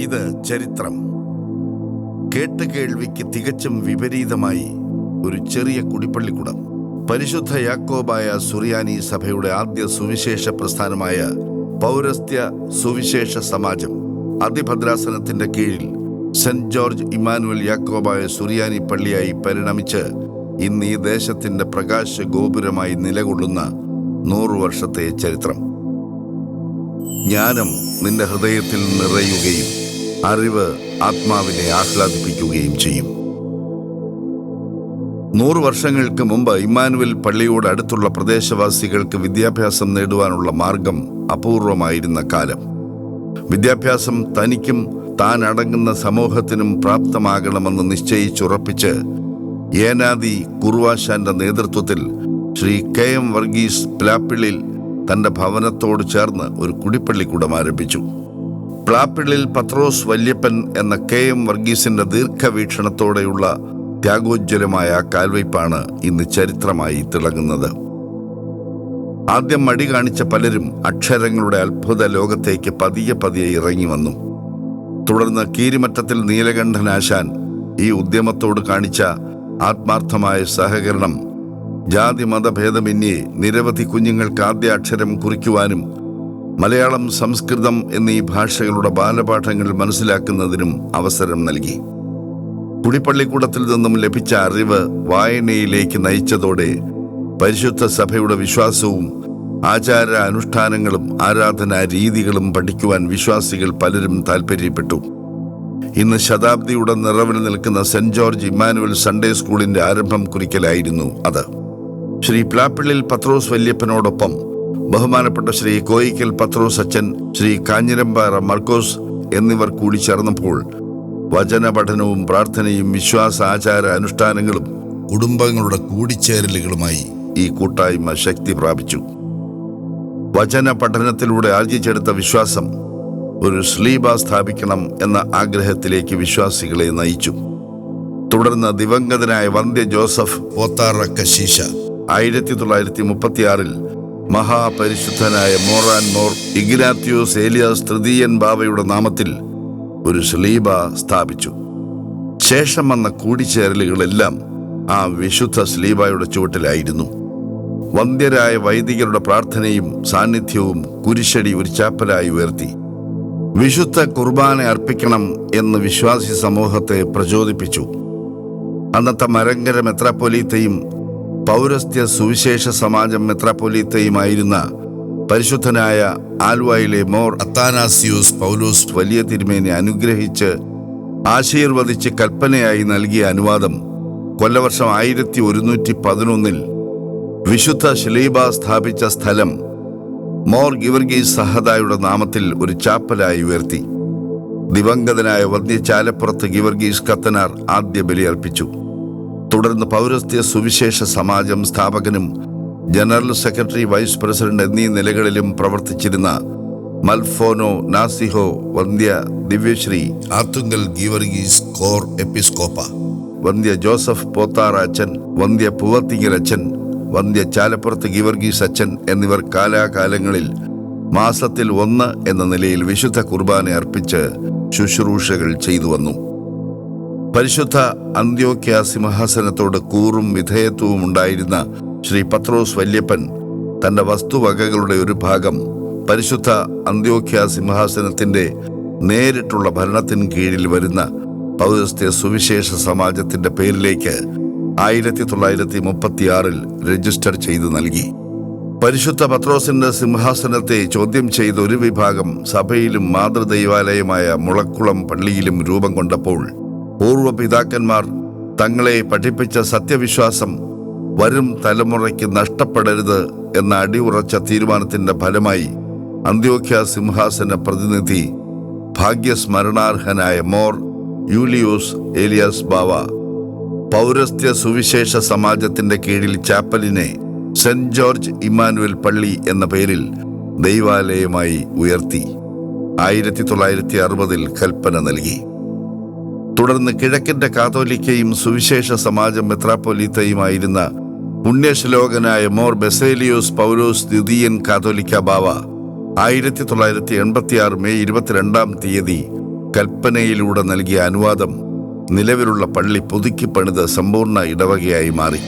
ഇത് ചരിത്രം. കേട്ടുകേൾവിക്ക് തികച്ചും വിപരീതമായി ഒരു ചെറിയ കുടിപ്പള്ളിക്കുടം. പരിശുദ്ധ യാക്കോബായ സുറിയാനി സഭയുടെ ആദ്യ സുവിശേഷ പ്രസ്ഥാനമായ പൗരസ്ത്യ സുവിശേഷ സമാജം അതിഭദ്രാസനത്തിന്റെ കീഴിൽ സെന്റ് ജോർജ് ഇമ്മാനുവൽ യാക്കോബായ സുറിയാനി പള്ളിയായി പരിണമിച്ച് ഇന്ന് ഈ ദേശത്തിന്റെ പ്രകാശ ഗോപുരമായി നിലകൊള്ളുന്ന 100 വർഷത്തെ ചരിത്രം. ജ്ഞാനം നിന്റെ ഹൃദയത്തിൽ നിറയുകയും അറിവ് ആത്മാവിനെ ആഹ്ലാദിപ്പിക്കുകയും ചെയ്യും. 100 വർഷങ്ങൾക്ക് മുമ്പ് ഇമ്മാനുവൽ പള്ളിയോട് അടുത്തുള്ള പ്രദേശവാസികൾക്ക് വിദ്യാഭ്യാസം നേടുവാനുള്ള മാർഗം അപൂർവമായിരുന്ന കാലം. വിദ്യാഭ്യാസം തനിക്കും താൻ അടങ്ങുന്ന സമൂഹത്തിനും പ്രാപ്തമാകണമെന്ന് നിശ്ചയിച്ചുറപ്പിച്ച് ഏനാദി കുറുവാശാന്റെ നേതൃത്വത്തിൽ ശ്രീ KM വർഗീസ് പ്ലാപ്പിളിൽ തന്റെ ഭവനത്തോട് ചേർന്ന് ഒരു കുടിപ്പള്ളിക്കൂടം ആരംഭിച്ചു. പ്ലാപ്പിളിൽ പത്രോസ് വല്യപ്പൻ എന്ന KM വർഗീസിന്റെ ദീർഘവീക്ഷണത്തോടെയുള്ള ത്യാഗോജ്വലമായ കാൽവയ്പാണ് ഇന്ന് ചരിത്രമായി തിളങ്ങുന്നത്. ആദ്യം മടി കാണിച്ച പലരും അക്ഷരങ്ങളുടെ അത്ഭുത ലോകത്തേക്ക് പതിയെ പതിയെ ഇറങ്ങി വന്നു. തുടർന്ന് കീരിമറ്റത്തിൽ നീലകണ്ഠനാശാൻ ഈ ഉദ്യമത്തോട് കാണിച്ച ആത്മാർത്ഥമായ സഹകരണം ജാതി മതഭേദമന്യേ നിരവധി കുഞ്ഞുങ്ങൾക്ക് ആദ്യ അക്ഷരം കുറിക്കുവാനും മലയാളം, സംസ്കൃതം എന്നീ ഭാഷകളുടെ ബാലപാഠങ്ങൾ മനസ്സിലാക്കുന്നതിനും അവസരം നൽകി. കുടിപ്പള്ളിക്കൂടത്തിൽ നിന്നും ലഭിച്ച അറിവ് വായനയിലേക്ക് നയിച്ചതോടെ പരിശുദ്ധ സഭയുടെ വിശ്വാസവും ആചാര അനുഷ്ഠാനങ്ങളും ആരാധനാ രീതികളും പഠിക്കുവാൻ വിശ്വാസികൾ പലരും താൽപ്പര്യപ്പെട്ടു. ഇന്ന് ശതാബ്ദിയുടെ നിറവിൽ നിൽക്കുന്ന സെന്റ് ജോർജ് ഇമ്മാനുവൽ സൺഡേ സ്കൂളിന്റെ ആരംഭം കുറിക്കലായിരുന്നു അത്. ശ്രീ പ്ലാപ്പിളിൽ പത്രോസ് വല്യപ്പനോടൊപ്പം ബഹുമാനപ്പെട്ട ശ്രീ കോയിക്കൽ പത്രോസ് അച്ഛൻ, ശ്രീ കാഞ്ഞിരമ്പാറ മർക്കോസ് എന്നിവർ കൂടി ചേർന്നപ്പോൾ വചന പഠനവും പ്രാർത്ഥനയും വിശ്വാസ ആചാര അനുഷ്ഠാനങ്ങളും കുടുംബങ്ങളുടെ കൂടിച്ചേരലുകളുമായി ഈ കൂട്ടായ്മ ശക്തി പ്രാപിച്ചു. വചന പഠനത്തിലൂടെ ആർജിച്ചെടുത്ത വിശ്വാസം ഒരു സ്ലീബ സ്ഥാപിക്കണം എന്ന ആഗ്രഹത്തിലേക്ക് വിശ്വാസികളെ നയിച്ചു. തുടർന്ന് ദിവംഗതനായ വന്ധ്യ ജോസഫ് പോത്താറക്കശീശ 1936 മഹാപരിശുദ്ധനായ മോറാൻ മോർ ഇഗ്നാത്യോസ് ഏലിയാസ് തൃതീയൻ ബാവയുടെ നാമത്തിൽ ഒരു സ്ലീബ സ്ഥാപിച്ചു. ശേഷം വന്ന കൂടിച്ചേരലുകളെല്ലാം ആ വിശുദ്ധ സ്ലീബയുടെ ചുവട്ടിലായിരുന്നു. വന്ധ്യരായ വൈദികരുടെ പ്രാർത്ഥനയും സാന്നിധ്യവും കുരിശടി ഒരു ചാപ്പലായി ഉയർത്തി. വിശുദ്ധ കുർബാന അർപ്പിക്കണം എന്ന് വിശ്വാസി സമൂഹത്തെ പ്രചോദിപ്പിച്ചു. അന്നത്തെ മലങ്കര മെത്രാപ്പൊലീത്തയും പൗരസ്ത്യ സുവിശേഷ സമാജം മെത്രാപ്പൊലീത്തയുമായിരുന്ന പരിശുദ്ധനായ ആലുവയിലെ മോർ അത്താനാസിയോസ് പൗലോസ് വലിയ തിരുമേനെ അനുഗ്രഹിച്ച് ആശീർവദിച്ച് കൽപ്പനയായി നൽകിയ അനുവാദം കൊല്ലവർഷം 1111 വിശുദ്ധ ശിലീബ സ്ഥാപിച്ച സ്ഥലം മോർ ഗിവർഗീസ് സഹദായുടെ നാമത്തിൽ ഒരു ചാപ്പലായി ഉയർത്തി. ദിവംഗതനായ വന്ധ്യ ചാലപ്പുറത്ത് ഗിവർഗീസ് കത്തനാർ ആദ്യ ബലി അർപ്പിച്ചു. തുടർന്ന് പൗരസ്ത്യ സുവിശേഷ സമാജം സ്ഥാപകനും ജനറൽ സെക്രട്ടറി, വൈസ് പ്രസിഡന്റ് എന്നീ നിലകളിലും പ്രവർത്തിച്ചിരുന്ന മൽഫോനോ നാസിഹോ വന്ധ്യ ദിവ്യശ്രീ ആത്തുങ്കൽ ഗീവർഗീസ് കോർ എപ്പിസ്കോപ്പ, വന്ധ്യ ജോസഫ് പോത്താറ അച്ഛൻ, വന്ധ്യ പൂവത്തിങ്ങൽ അച്ഛൻ, വന്ധ്യ ചാലപ്പുറത്ത് ഗീവർഗീസ് അച്ഛൻ എന്നിവർ കാലാകാലങ്ങളിൽ മാസത്തിൽ 1 എന്ന നിലയിൽ വിശുദ്ധ കുർബാന അർപ്പിച്ച് ശുശ്രൂഷകൾ ചെയ്തു വന്നു. പരിശുദ്ധ അന്ത്യോക്യ സിംഹാസനത്തോട് കൂറും വിധേയത്വവും ഉണ്ടായിരുന്ന ശ്രീ പത്രോസ് വല്യപ്പൻ തന്റെ വസ്തുവകകളുടെ ഒരു ഭാഗം പരിശുദ്ധ അന്ത്യോക്യ സിംഹാസനത്തിന്റെ നേരിട്ടുള്ള ഭരണത്തിന് കീഴിൽ വരുന്ന പൗരസ്ത്യ സുവിശേഷ സമാജത്തിന്റെ പേരിലേക്ക് 1936 രജിസ്റ്റർ ചെയ്തു നൽകി. പരിശുദ്ധ പത്രോസിന്റെ സിംഹാസനത്തെ ചോദ്യം ചെയ്ത ഒരു വിഭാഗം സഭയിലും മാതൃദൈവാലയമായ മുളക്കുളം പള്ളിയിലും രൂപം കൊണ്ടപ്പോൾ പൂർവ്വ പിതാക്കന്മാർ തങ്ങളെ പഠിപ്പിച്ച സത്യവിശ്വാസം വരും തലമുറയ്ക്ക് നഷ്ടപ്പെടരുത് എന്ന അടിയുറച്ച തീരുമാനത്തിന്റെ ഫലമായി അന്ത്യോക്യ സിംഹാസന പ്രതിനിധി ഭാഗ്യസ്മരണാർഹനായ മോർ യൂലിയോസ് ഏലിയാസ് ബാവ പൗരസ്ത്യ സുവിശേഷ സമാജത്തിന്റെ കീഴിൽ ചാപ്പലിനെ സെന്റ് ജോർജ് ഇമ്മാനുവൽ പള്ളി എന്ന പേരിൽ ദൈവാലയമായി ഉയർത്തി 1960 കൽപ്പന നൽകി. തുടർന്ന് കിഴക്കിന്റെ കാതോലിക്കയും സുവിശേഷ സമാജം മെത്രാപ്പൊലീത്തയുമായിരുന്ന പുണ്യശ്ലോകനായ മോർ ബെസേലിയോസ് പൗലോസ് ദ്വിതീയൻ കാതോലിക്ക ബാവ 1986 മെയ് 22 കൽപ്പനയിലൂടെ നൽകിയ അനുവാദം നിലവിലുള്ള പള്ളി പുതുക്കി പണിത സമ്പൂർണ്ണ ഇടവകയായി മാറി.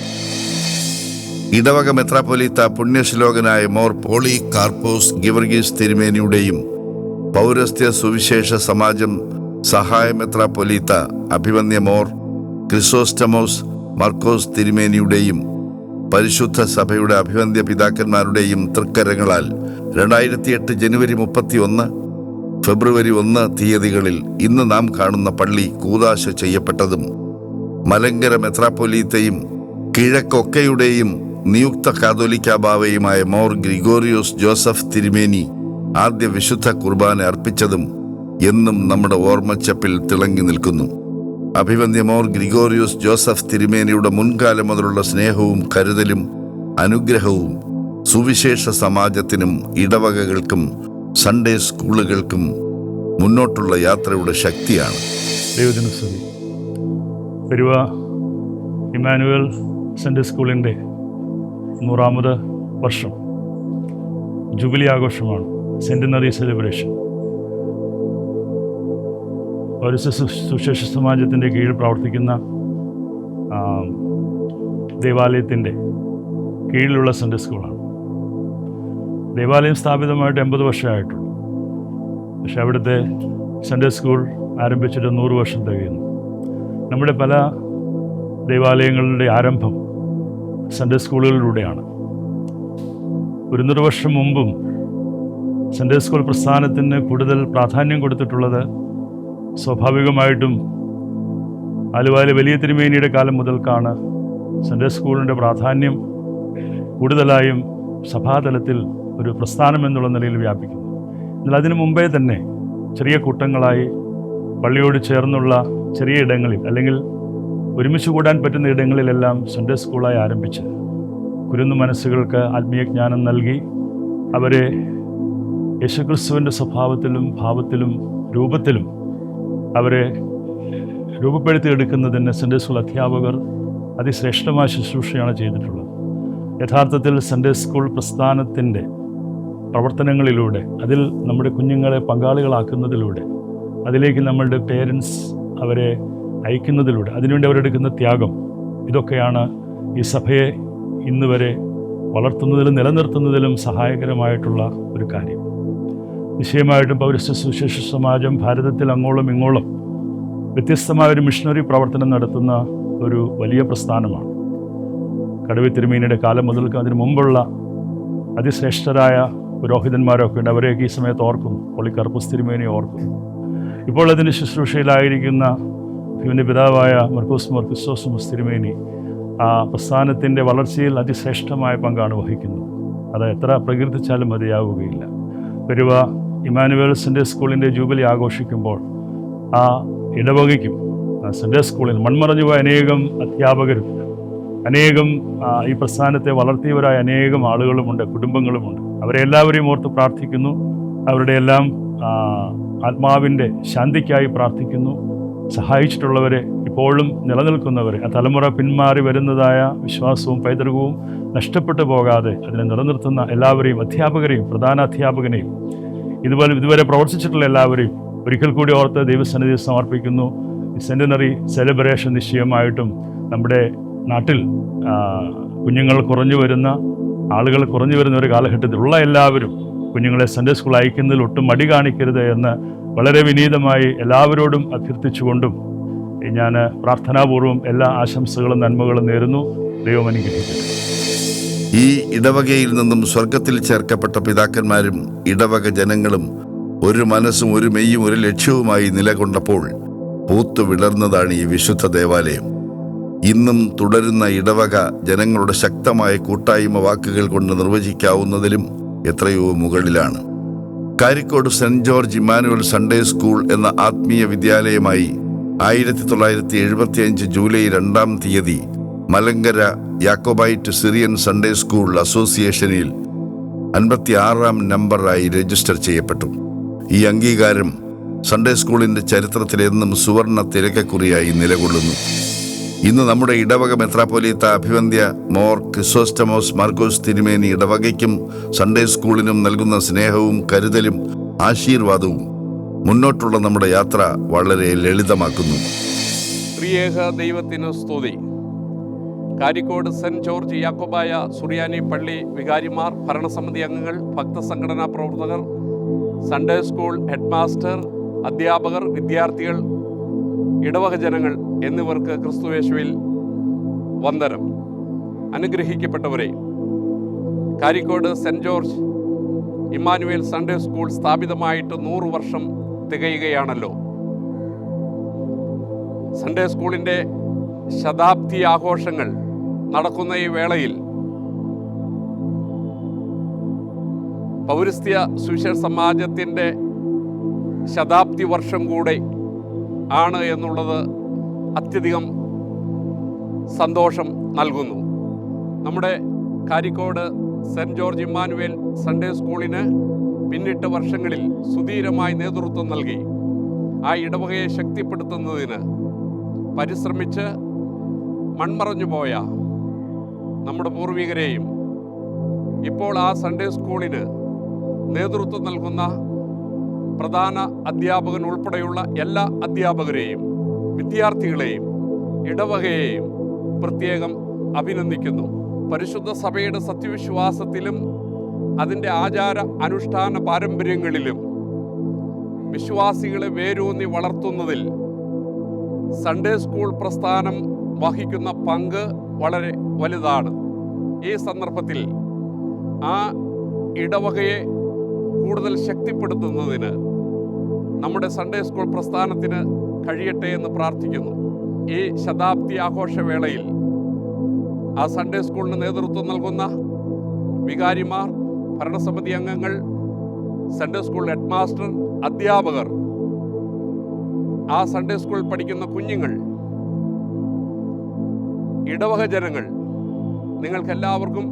ഇടവക മെത്രാപ്പൊലീത്ത പുണ്യശ്ലോകനായ മോർ പോളി കാർപ്പോസ് ഗിവർഗീസ് തിരുമേനിയുടെയും പൗരസ്ത്യ സുവിശേഷ സമാജം സഹായ മെത്രാപ്പൊലീത്ത അഭിവന്യ മോർ ക്രിസോസ്റ്റമോസ് മർക്കോസ് തിരുമേനിയുടെയും പരിശുദ്ധ സഭയുടെ അഭിവന്യ പിതാക്കന്മാരുടെയും തൃക്കരങ്ങളാൽ 2008 ജനുവരി 31, ഫെബ്രുവരി 1 തീയതികളിൽ ഇന്ന് നാം കാണുന്ന പള്ളി കൂദാശ ചെയ്യപ്പെട്ടതും മലങ്കര മെത്രാപ്പൊലീത്തയും കിഴക്കൊക്കെയുടെയും നിയുക്ത കാതോലിക്ക ബാവയുമായ മോർ ഗ്രിഗോറിയോസ് ജോസഫ് തിരുമേനി ആദ്യ വിശുദ്ധ കുർബാന അർപ്പിച്ചതും എന്നും നമ്മുടെ ഓർമ്മച്ചപ്പിൽ തിളങ്ങി നിൽക്കുന്നു. അഭിവന്യ മോർ ഗ്രിഗോറിയോസ് ജോസഫ് തിരുമേനിയുടെ മുൻകാലം മുതലുള്ള സ്നേഹവും കരുതലും അനുഗ്രഹവും സുവിശേഷ സമാജത്തിനും ഇടവകകൾക്കും സൺഡേ സ്കൂളുകൾക്കും മുന്നോട്ടുള്ള യാത്രയുടെ ശക്തിയാണ്. ദൈവത്തിന് സ്തുതി. പെരുവ ഇമ്മാനുവൽ സൺഡേ സ്കൂളിൻ്റെ 100ാമത് വർഷം ജൂബിലി ആഘോഷമാണ്, സെൻറ്റിനറി സെലിബ്രേഷൻ. ഒരു സുവിശേഷ സമാജത്തിൻ്റെ കീഴിൽ പ്രവർത്തിക്കുന്ന ദേവാലയത്തിൻ്റെ കീഴിലുള്ള സൺഡേ സ്കൂളാണ്. ദേവാലയം സ്ഥാപിതമായിട്ട് 80 വർഷമായിട്ടുള്ളൂ. പക്ഷെ അവിടുത്തെ സൺഡേ സ്കൂൾ ആരംഭിച്ചിട്ട് 100 വർഷം തികയുന്നു. നമ്മുടെ പല ദേവാലയങ്ങളുടെ ആരംഭം സൺഡേ സ്കൂളുകളിലൂടെയാണ്. ഒരു 100 വർഷം മുമ്പും സൺഡേ സ്കൂൾ പ്രസ്ഥാനത്തിന് കൂടുതൽ പ്രാധാന്യം കൊടുത്തിട്ടുള്ളത് സ്വാഭാവികമായിട്ടും ആലുവയിലെ വലിയ തിരുമേനിയുടെ കാലം മുതൽക്കാണ് സൺഡേ സ്കൂളിൻ്റെ പ്രാധാന്യം കൂടുതലായും സഭാതലത്തിൽ ഒരു പ്രസ്ഥാനം എന്നുള്ള നിലയിൽ വ്യാപിക്കുന്നു. എന്നാൽ അതിനു മുമ്പേ തന്നെ ചെറിയ കൂട്ടങ്ങളായി പള്ളിയോട് ചേർന്നുള്ള ചെറിയ ഇടങ്ങളിൽ അല്ലെങ്കിൽ ഒരുമിച്ച് കൂടാൻ പറ്റുന്ന ഇടങ്ങളിലെല്ലാം സൺഡേ സ്കൂളായി ആരംഭിച്ച് കുരുന്നു മനസ്സുകൾക്ക് ആത്മീയ ജ്ഞാനം നൽകി അവരെ യേശുക്രിസ്തുവിൻ്റെ സ്വഭാവത്തിലും ഭാവത്തിലും രൂപത്തിലും അവരെ രൂപപ്പെടുത്തിയെടുക്കുന്നതിന് സൺഡേ സ്കൂൾ അധ്യാപകർ അതിശ്രേഷ്ഠമായ ശുശ്രൂഷയാണ് ചെയ്തിട്ടുള്ളത്. യഥാർത്ഥത്തിൽ സൺഡേ സ്കൂൾ പ്രസ്ഥാനത്തിൻ്റെ പ്രവർത്തനങ്ങളിലൂടെ അതിൽ നമ്മുടെ കുഞ്ഞുങ്ങളെ പങ്കാളികളാക്കുന്നതിലൂടെ അതിലേക്ക് നമ്മളുടെ പേരൻസ് അവരെ അയക്കുന്നതിലൂടെ അതിനുവേണ്ടി അവരെടുക്കുന്ന ത്യാഗം, ഇതൊക്കെയാണ് ഈ സഭയെ ഇന്ന് വരെ വളർത്തുന്നതിലും നിലനിർത്തുന്നതിലും സഹായകരമായിട്ടുള്ള ഒരു കാര്യം. നിശ്ചയമായിട്ടും പൗരസ്ത്യ സുവിശേഷ സമാജം ഭാരതത്തിൽ അങ്ങോളം ഇങ്ങോളം വ്യത്യസ്തമായ ഒരു മിഷണറി പ്രവർത്തനം നടത്തുന്ന ഒരു വലിയ പ്രസ്ഥാനമാണ്. കടുവ തിരുമേനിയുടെ കാലം മുതൽക്ക് അതിനു മുമ്പുള്ള അതിശ്രേഷ്ഠരായ പുരോഹിതന്മാരൊക്കെ ഉണ്ട്. അവരെയൊക്കെ ഈ സമയത്ത് ഓർക്കുന്നു. പോളി കാർപ്പോസ് തിരുമേനിയെ ഓർക്കുന്നു. ഇപ്പോൾ അതിൻ്റെ ശുശ്രൂഷയിലായിരിക്കുന്ന ഇവൻ്റെ പിതാവായ മർക്കോസ് മോർ ക്രിസോസ്റ്റമോസ് തിരുമേനി ആ പ്രസ്ഥാനത്തിൻ്റെ വളർച്ചയിൽ അതിശ്രേഷ്ഠമായ പങ്കാണ് വഹിക്കുന്നത്. അത് എത്ര പ്രകീർത്തിച്ചാലും മതിയാവുകയില്ല. പെരുവ ഇമ്മാനുവൽ സൺഡേ സ്കൂളിൻ്റെ ജൂബിലി ആഘോഷിക്കുമ്പോൾ ആ ഇടവകയ്ക്കും സൺഡേ സ്കൂളിൽ മൺമറഞ്ഞുപോയ അനേകം അധ്യാപകരും അനേകം ഈ പ്രസ്ഥാനത്തെ വളർത്തിയവരായ അനേകം ആളുകളുമുണ്ട്, കുടുംബങ്ങളുമുണ്ട്. അവരെ എല്ലാവരെയും ഓർത്ത് പ്രാർത്ഥിക്കുന്നു. അവരുടെ എല്ലാം ആത്മാവിൻ്റെ ശാന്തിക്കായി പ്രാർത്ഥിക്കുന്നു. സഹായിച്ചിട്ടുള്ളവരെ, ഇപ്പോഴും നിലനിൽക്കുന്നവരെ, ആ തലമുറ പിന്മാറി വരുന്നതായ വിശ്വാസവും പൈതൃകവും നഷ്ടപ്പെട്ടു പോകാതെ അതിനെ നിലനിർത്തുന്ന എല്ലാവരെയും, അധ്യാപകരെയും പ്രധാന അധ്യാപകനെയും ഇതുവരെ പ്രവർത്തിച്ചിട്ടുള്ള എല്ലാവരെയും ഒരിക്കൽ കൂടി ഓർത്ത് ദൈവസന്നിധിയിൽ സമർപ്പിക്കുന്നു. സെൻറ്റിനറി സെലിബ്രേഷൻ നിശ്ചയമായിട്ടും നമ്മുടെ നാട്ടിൽ കുഞ്ഞുങ്ങൾ കുറഞ്ഞു വരുന്ന, ആളുകൾ കുറഞ്ഞു വരുന്ന ഒരു കാലഘട്ടത്തിലുള്ള എല്ലാവരും കുഞ്ഞുങ്ങളെ സൺഡേ സ്കൂൾ അയക്കുന്നതിൽ ഒട്ടും മടി കാണിക്കരുത് എന്ന് വളരെ വിനീതമായി എല്ലാവരോടും അഭ്യർത്ഥിച്ചുകൊണ്ടും ഞാൻ പ്രാർത്ഥനാപൂർവ്വം എല്ലാ ആശംസകളും നന്മകളും നേരുന്നു. ദൈവം അനുഗ്രഹിക്കട്ടെ. ഈ ഇടവകയിൽ നിന്നും സ്വർഗത്തിൽ ചേർക്കപ്പെട്ട പിതാക്കന്മാരും ഇടവക ജനങ്ങളും ഒരു മനസ്സും ഒരു മെയ്യും ഒരു ലക്ഷ്യവുമായി നിലകൊണ്ടപ്പോൾ പൂത്തു വിടർന്നതാണ് ഈ വിശുദ്ധ ദേവാലയം. ഇന്നും തുടരുന്ന ഇടവക ജനങ്ങളുടെ ശക്തമായ കൂട്ടായ്മ വാക്കുകൾ കൊണ്ട് നിർവചിക്കാവുന്നതിലും എത്രയോ മുകളിലാണ്. Karikkode saint George Emmanuel Sunday school എന്ന ആത്മീയ വിദ്യാലയമായി 1975 ജൂലൈ 2-ാം തീയതി Malankara Jacobite Syrian Sunday school അസോസിയേഷനിൽ 56-ാം നമ്പറായി രജിസ്റ്റർ ചെയ്യപ്പെട്ടു. ഈ അംഗീകാരം സൺഡേ സ്കൂളിൻ്റെ ചരിത്രത്തിലെന്നും സുവർണ തിലകക്കുറിയായി നിലകൊള്ളുന്നു. ഇന്ന് നമ്മുടെ ഇടവക മെത്രാപ്പൊലീത്ത അഭിവന്ധ്യ മോർ ക്രിസോസ്റ്റമോസ് മാർക്കോസ് തിരുമേനി ഇടവകയ്ക്കും സൺഡേ സ്കൂളിനും നൽകുന്ന സ്നേഹവും കരുതലും ആശീർവാദവും മുന്നോട്ടുള്ള നമ്മുടെ യാത്ര വളരെ ലളിതമാക്കുന്നു. ത്രിയേക ദൈവത്തിന് സ്തുതി. കാരിക്കോട് സെൻറ് ജോർജ് യാക്കോബായ സുറിയാനി പള്ളി വികാരിമാർ, ഭരണസമിതി അംഗങ്ങൾ, ഭക്തസംഘടനാ പ്രവർത്തകർ, സൺഡേ സ്കൂൾ ഹെഡ് മാസ്റ്റർ, അധ്യാപകർ, വിദ്യാർത്ഥികൾ, ഇടവക ജനങ്ങൾ എന്നിവർക്ക് ക്രിസ്തുയേശുവിൽ വന്ദനം. അനുഗ്രഹിക്കപ്പെട്ടവരെ, Karikkode cent George Emmanuel Sunday school സ്ഥാപിതമായിട്ട് 100 വർഷം തികയുകയാണല്ലോ. സൺഡേ സ്കൂളിൻ്റെ ശതാബ്ദി ആഘോഷങ്ങൾ നടക്കുന്ന ഈ വേളയിൽ പൗരസ്ത്യ സുവിശേഷ സമാജത്തിൻ്റെ ശതാബ്ദി വർഷം കൂടെ ആണ് എന്നുള്ളത് അത്യധികം സന്തോഷം നൽകുന്നു. നമ്മുടെ Karikode cent George Emmanuel Sunday സ്കൂളിന് പിന്നിട്ട വർഷങ്ങളിൽ സുധീരമായി നേതൃത്വം നൽകി ആ ഇടവകയെ ശക്തിപ്പെടുത്തുന്നതിന് പരിശ്രമിച്ച് മൺമറഞ്ഞു പോയ നമ്മുടെ പൂർവികരെയും ഇപ്പോൾ ആ സൺഡേ സ്കൂളിന് നേതൃത്വം നൽകുന്ന പ്രധാന അധ്യാപകൻ ഉൾപ്പെടെയുള്ള എല്ലാ അധ്യാപകരെയും വിദ്യാർത്ഥികളെയും ഇടവകയെയും പ്രത്യേകം അഭിനന്ദിക്കുന്നു. പരിശുദ്ധ സഭയുടെ സത്യവിശ്വാസത്തിലും അതിൻ്റെ ആചാര അനുഷ്ഠാന പാരമ്പര്യങ്ങളിലും വിശ്വാസികളെ വേരൂന്നി വളർത്തുന്നതിൽ സൺഡേ സ്കൂൾ പ്രസ്ഥാനം വഹിക്കുന്ന പങ്ക് വളരെ വലുതാണ്. ഈ സന്ദർഭത്തിൽ ആ ഇടവകയെ കൂടുതൽ ശക്തിപ്പെടുത്തുന്നതിന് നമ്മുടെ സൺഡേ സ്കൂൾ പ്രസ്ഥാനത്തിന് കഴിയട്ടെ എന്ന് പ്രാർത്ഥിക്കുന്നു. ഈ ശതാബ്ദി ആഘോഷവേളയിൽ ആ സൺഡേ സ്കൂളിന് നേതൃത്വം നൽകുന്ന വികാരിമാർ, ഭരണസമിതി അംഗങ്ങൾ, സൺഡേ സ്കൂൾ ഹെഡ് മാസ്റ്റർ, അധ്യാപകർ, ആ സൺഡേ സ്കൂളിൽ പഠിക്കുന്ന കുഞ്ഞുങ്ങൾ, ഇടവക ജനങ്ങൾ, നിങ്ങൾക്കെല്ലാവർക്കും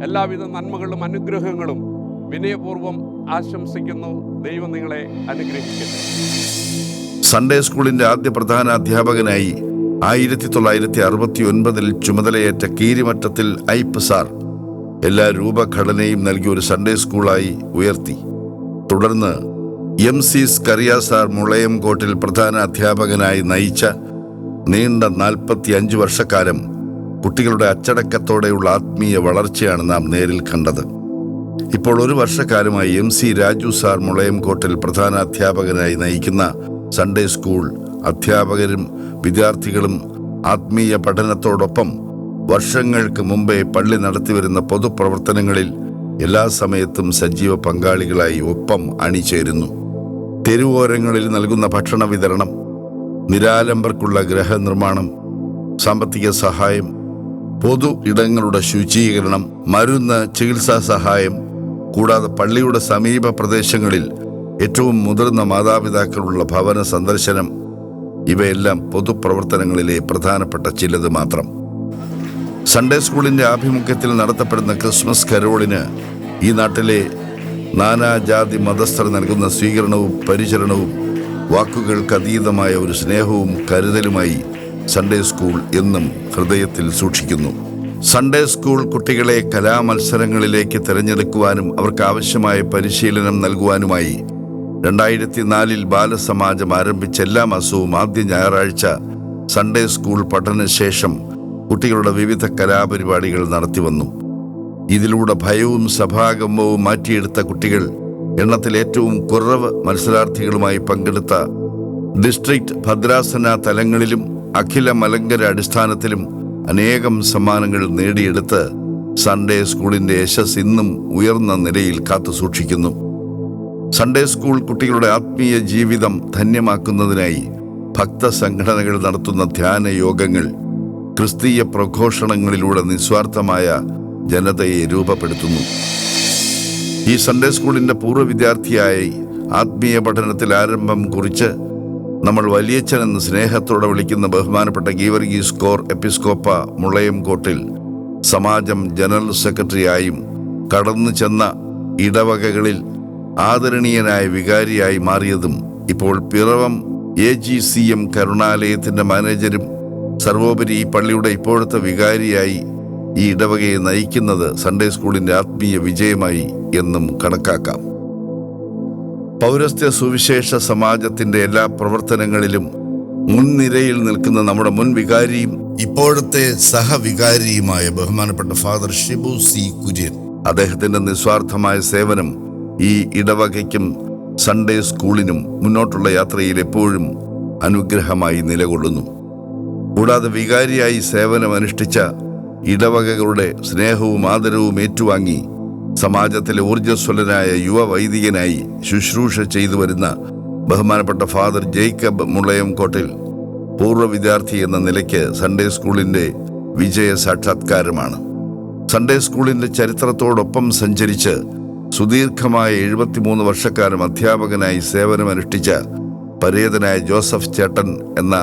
എല്ലാവിധ നന്മകളും അനുഗ്രഹങ്ങളും വിനയപൂർവ്വം ആശംസിക്കുന്നു. ദൈവം നിങ്ങളെ അനുഗ്രഹിക്കട്ടെ. സൺഡേ സ്കൂളിന്റെ ആദ്യ പ്രധാന അധ്യാപകനായി 1969 ചുമതലയേറ്റ കീരിമറ്റത്തിൽ ഐപ്പ് സാർ എല്ലാ രൂപഘടനയും നൽകി ഒരു സൺഡേ സ്കൂളായി ഉയർത്തി. തുടർന്ന് MC സ്കറിയ സാർ മുളയംകോട്ടിൽ പ്രധാന അധ്യാപകനായി നയിച്ച നീണ്ട 45 വർഷക്കാലം കുട്ടികളുടെ അച്ചടക്കത്തോടെയുള്ള ആത്മീയ വളർച്ചയാണ് നാം നേരിൽ കണ്ടത്. ഇപ്പോൾ 1 വർഷക്കാലമായി MC രാജു സാർ മുളയംകോട്ടിൽ പ്രധാന അധ്യാപകനായി നയിക്കുന്ന സൺഡേ സ്കൂൾ അധ്യാപകരും വിദ്യാർത്ഥികളും ആത്മീയ പഠനത്തോടൊപ്പം വർഷങ്ങൾക്ക് മുമ്പേ പള്ളി നടത്തിവരുന്ന പൊതുപ്രവർത്തനങ്ങളിൽ എല്ലാ സമയത്തും സജീവ പങ്കാളികളായി ഒപ്പം അണിചേരുന്നു. തെരുവോരങ്ങളിൽ നൽകുന്ന ഭക്ഷണ വിതരണം, നിരാലംബർക്കുള്ള ഗൃഹനിർമ്മാണം, സാമ്പത്തിക സഹായം, പൊതു ഇടങ്ങളുടെ ശുചീകരണം, മരുന്ന്, ചികിത്സാ സഹായം, കൂടാതെ പള്ളിയുടെ സമീപ പ്രദേശങ്ങളിൽ ഏറ്റവും മുതിർന്ന മാതാപിതാക്കളുള്ള ഭവന സന്ദർശനം, ഇവയെല്ലാം പൊതുപ്രവർത്തനങ്ങളിലെ പ്രധാനപ്പെട്ട ചിലത് മാത്രം. സൺഡേ സ്കൂളിൻ്റെ ആഭിമുഖ്യത്തിൽ നടത്തപ്പെടുന്ന ക്രിസ്മസ് കരോളിന് ഈ നാട്ടിലെ നാനാജാതി മതസ്ഥർ നൽകുന്ന സ്വീകരണവും പരിചരണവും വാക്കുകൾക്കതീതമായ ഒരു സ്നേഹവും കരുതലുമായി സൺഡേ സ്കൂൾ എന്നും ഹൃദയത്തിൽ സൂക്ഷിക്കുന്നു. സൺഡേ സ്കൂൾ കുട്ടികളെ കലാമത്സരങ്ങളിലേക്ക് തിരഞ്ഞെടുക്കുവാനും അവർക്ക് ആവശ്യമായ പരിശീലനം നൽകുവാനുമായി 2004 ബാലസമാജം ആരംഭിച്ച എല്ലാ മാസവും ആദ്യ ഞായറാഴ്ച സൺഡേ സ്കൂൾ പഠനശേഷം കുട്ടികളുടെ വിവിധ കലാപരിപാടികൾ നടത്തിവന്നു. ഇതിലൂടെ ഭയവും സഭാകമ്പവും മാറ്റിയെടുത്ത കുട്ടികൾ എണ്ണത്തിൽ ഏറ്റവും കുറവ് മത്സരാർത്ഥികളുമായി പങ്കെടുത്ത ഡിസ്ട്രിക്ട് ഭദ്രാസന തലങ്ങളിലും അഖില മലങ്കര അടിസ്ഥാനത്തിലും അനേകം സമ്മാനങ്ങൾ നേടിയെടുത്ത് സൺഡേ സ്കൂളിൻ്റെ യശസ് ഇന്നും ഉയർന്ന നിലയിൽ കാത്തുസൂക്ഷിക്കുന്നു. സൺഡേ സ്കൂൾ കുട്ടികളുടെ ആത്മീയ ജീവിതം ധന്യമാക്കുന്നതിനായി ഭക്തസംഘടനകൾ നടത്തുന്ന ധ്യാന യോഗങ്ങൾ ക്രിസ്തീയ പ്രഘോഷണങ്ങളിലൂടെ നിസ്വാർത്ഥമായ ജനതയെ രൂപപ്പെടുത്തുന്നു. ഈ സൺഡേ സ്കൂളിൻ്റെ പൂർവ്വ വിദ്യാർത്ഥിയായി ആത്മീയ പഠനത്തിൽ ആരംഭം കുറിച്ച് നമ്മൾ വലിയച്ഛൻ എന്ന് സ്നേഹത്തോടെ വിളിക്കുന്ന ബഹുമാനപ്പെട്ട ഗീവർഗീസ് കോർ എപ്പിസ്കോപ്പ മുളയംകോട്ടിൽ സമാജം ജനറൽ സെക്രട്ടറിയായും കടന്നു ചെന്ന ഇടവകകളിൽ ആദരണീയനായ വികാരിയായി മാറിയതും ഇപ്പോൾ പിറവം AGCM കരുണാലയത്തിൻ്റെ മാനേജരും സർവോപരി ഈ പള്ളിയുടെ ഇപ്പോഴത്തെ വികാരിയായി ഈ ഇടവകയെ നയിക്കുന്നത് സൺഡേ സ്കൂളിൻ്റെ ആത്മീയ വിജയമായി എന്നും കണക്കാക്കാം. പൗരസ്ത്യ സുവിശേഷ സമാജത്തിന്റെ എല്ലാ പ്രവർത്തനങ്ങളിലും മുൻനിരയിൽ നിൽക്കുന്ന നമ്മുടെ മുൻ വികാരിയും ഇപ്പോഴത്തെ സഹവികാരിയുമായ ബഹുമാനപ്പെട്ട ഫാദർ ഷിബു സി കുര്യൻ, അദ്ദേഹത്തിന്റെ നിസ്വാർത്ഥമായ സേവനം ഈ ഇടവകയ്ക്കും സൺഡേ സ്കൂളിനും മുന്നോട്ടുള്ള യാത്രയിൽ എപ്പോഴും അനുഗ്രഹമായി നിലകൊള്ളുന്നു. കൂടാതെ വികാരിയായി സേവനമനുഷ്ഠിച്ച ഇടവകകളുടെ സ്നേഹവും ആദരവും ഏറ്റുവാങ്ങി സമാജത്തിലെ ഊർജ്ജസ്വലനായ യുവ വൈദികനായി ശുശ്രൂഷ ചെയ്തു വരുന്ന ബഹുമാനപ്പെട്ട ഫാദർ ജേക്കബ് മുളയംകോട്ടിൽ പൂർവ്വ വിദ്യാർത്ഥി എന്ന നിലയ്ക്ക് സൺഡേ സ്കൂളിന്റെ വിജയ സാക്ഷാത്കാരമാണ്. സൺഡേ സ്കൂളിന്റെ ചരിത്രത്തോടൊപ്പം സഞ്ചരിച്ച് സുദീർഘമായ 73 വർഷക്കാലം അധ്യാപകനായി സേവനമനുഷ്ഠിച്ച പരേതനായ ജോസഫ് ചേട്ടൻ എന്ന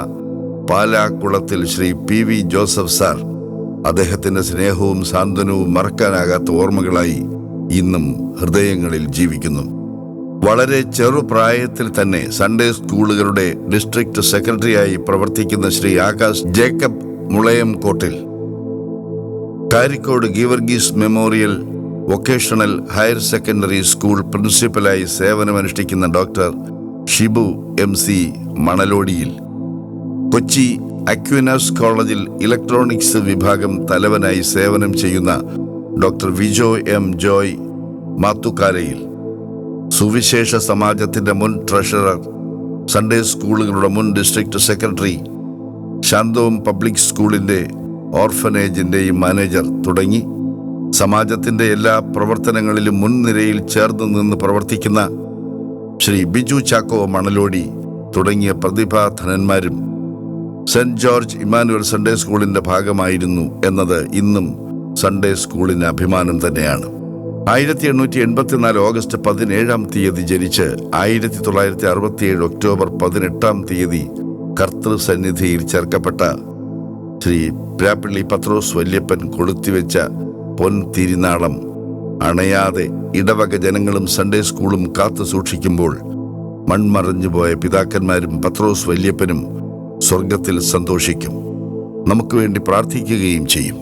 പാലാക്കുളത്തിൽ ശ്രീ PV ജോസഫ് സാർ, അദ്ദേഹത്തിന്റെ സ്നേഹവും സാന്ത്വനവും മറക്കാനാകാത്ത ഓർമ്മകളായി ഇന്നും ഹൃദയങ്ങളിൽ ജീവിക്കുന്നു. വളരെ ചെറുപ്രായത്തിൽ തന്നെ സൺഡേ സ്കൂളുകളുടെ ഡിസ്ട്രിക്ട് സെക്രട്ടറിയായി പ്രവർത്തിക്കുന്ന Shri Akash Jacob Mulayamkottil, Karikkode Geevarghese memorial vocational higher secondary school പ്രിൻസിപ്പലായി സേവനമനുഷ്ഠിക്കുന്ന doctor Shibu MC Manalodiyil, Kochi Aquinas കോളേജിൽ ഇലക്ട്രോണിക്സ് വിഭാഗം തലവനായി സേവനം ചെയ്യുന്ന doctor Vijo M Joy Mathukkarayil, സുവിശേഷ സമാജത്തിന്റെ മുൻ ട്രഷറർ, സൺഡേ സ്കൂളുകളുടെ മുൻ ഡിസ്ട്രിക്ട് സെക്രട്ടറി, ശാന്തോം പബ്ലിക് സ്കൂളിന്റെ ഓർഫനേജിന്റെയും മാനേജർ തുടങ്ങി സമാജത്തിന്റെ എല്ലാ പ്രവർത്തനങ്ങളിലും മുൻനിരയിൽ ചേർന്ന് നിന്ന് പ്രവർത്തിക്കുന്ന ശ്രീ ബിജു ചാക്കോ മണലോടി തുടങ്ങിയ പ്രതിഭാധനന്മാരും സെന്റ് ജോർജ് ഇമ്മാനുവൽ സൺഡേ സ്കൂളിന്റെ ഭാഗമായിരുന്നു എന്നത് ഇന്നും സൺഡേ സ്കൂളിന് അഭിമാനം തന്നെയാണ്. 1884 ഓഗസ്റ്റ് 17 ജനിച്ച് 1967 ഒക്ടോബർ 18 കർത്തൃസന്നിധിയിൽ ചേർക്കപ്പെട്ട ശ്രീ പ്രാപ്പിള്ളി പത്രോസ് വല്യപ്പൻ കൊളുത്തിവെച്ച പൊൻ തിരുനാളം അണയാതെ ഇടവക ജനങ്ങളും സൺഡേ സ്കൂളും കാത്തു സൂക്ഷിക്കുമ്പോൾ മൺമറഞ്ഞുപോയ പിതാക്കന്മാരും പത്രോസ് വല്യപ്പനും സ്വർഗത്തിൽ സന്തോഷിക്കും. നമുക്ക് വേണ്ടി പ്രാർത്ഥിക്കുകയും ചെയ്യും.